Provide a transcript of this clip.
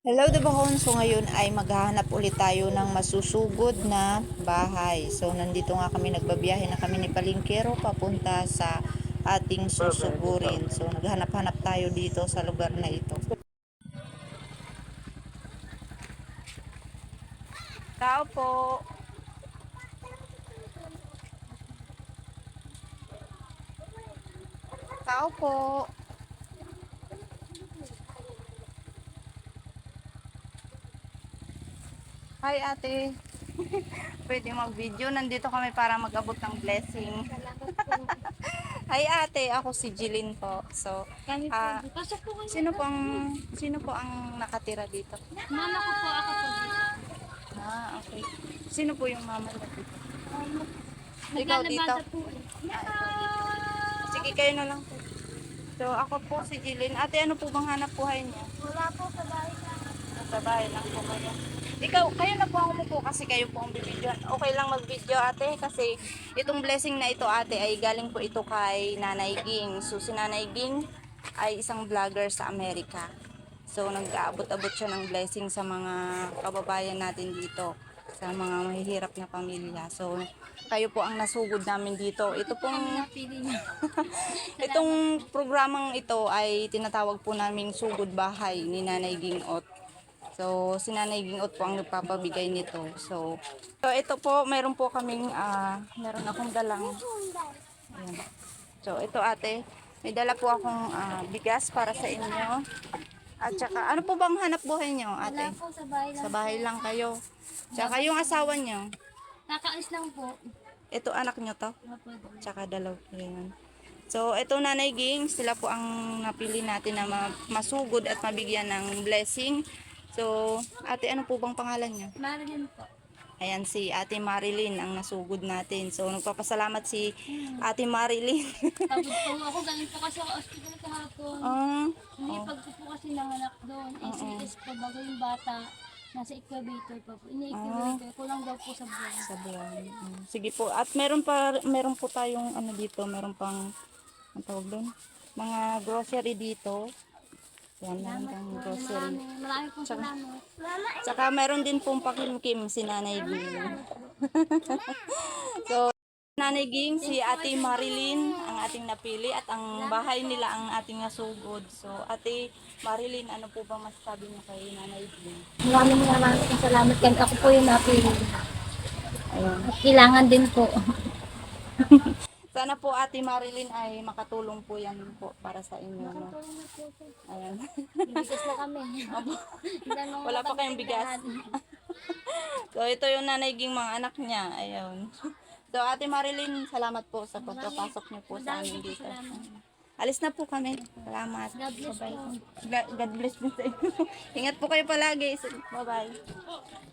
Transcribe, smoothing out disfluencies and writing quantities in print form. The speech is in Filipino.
Hello, Dabahon. So ngayon ay maghahanap ulit tayo ng masusugod na bahay. So nandito nga kami, nagbabiyahe na kami ni Palingkero papunta sa ating susugurin. So naghanap-hanap tayo dito sa lugar na ito. Tao po. Tao po. Hi ate. Pwede mag-video. Nandito kami para mag-abot ng blessing. Hi ate, ako si Jilin po. So, Kami po. Pasok po kayo. sino po ang nakatira dito? Mama ko po, ako po. Okay. Sino po yung mama mo dito? Ikaw dito? Naglalabada po. Sige, kayo na lang po. So, ako po si Jilin. Ate, ano po bang hanap buhay niya? Wala po sa bahay na. Sa bahay lang po kayo. Kayo na po ang umupo kasi kayo po ang bibidyoan. Okay lang mag-video ate kasi itong blessing na ito ate ay galing po ito kay Nanay Ging. So si Nanay Ging ay isang vlogger sa Amerika. So nag-aabot-abot siya ng blessing sa mga kababayan natin dito, sa mga mahihirap na pamilya. So kayo po ang nasugod namin dito. Ito pong Napili niya. itong programang ito ay tinatawag po naming Sugod Bahay ni Nanay Gingot. So, si Nanay Gingot po ang nagpapabigay nito. So ito po, meron po kaming, meron akong dalang, ayan. So, ito ate, may dala po akong bigas para sa inyo. At saka, ano po bang hanap buhay nyo Wala ate? po sa bahay lang. Sa bahay lang kayo. Tsaka yung asawa nyo, Kakaalis lang po. ito anak nyo to? Opo. Tsaka dalaw po yan. So, ito Nanay Ging, sila po ang napili natin na masugod at mabigyan ng blessing. So, ate, ano po bang pangalan niya? Marilyn po. Ayan, si Ate Marilyn ang nasugod natin. So, nagpapasalamat si Ate Marilyn. Pagod po ako. Galing po kasi ako hospital kahapon. Inipag ko po kasi nanganak doon. ACS po bago yung bata. Nasa incubator pa po. Ini-incubator. Kulang daw po sa buwan. Sa buwan. Sige po. At meron po tayong ano dito, meron pang, ang tawag doon? Mga grocery dito. Yan, meron pang grocery. Marami pong salamat. Tsaka meron din pong pakimkim si Nanay Ging. So, Nanay Ging, si Ate Marilyn ang ating napili at ang bahay nila ang ating nasugod. So, Ate Marilyn, ano po bang masasabi niyo kay Nanay Ging? Maraming pong salamat. Kasi ako po yung napili. Ayun. At kailangan din po. Sana po Ate Marilyn ay makatulong po yan po para sa inyo. No? Ayan. Bigas na kami. Wala pa kayong bigas. So, ito yung Nanay Ging, mga anak niya. Ayun. So, Ate Marilyn, salamat po sa pagpapasok niyo po sa amin dito. Alis na po kami. Salamat. God bless po. God bless din sa inyo. Ingat po kayo palagi. Bye-bye.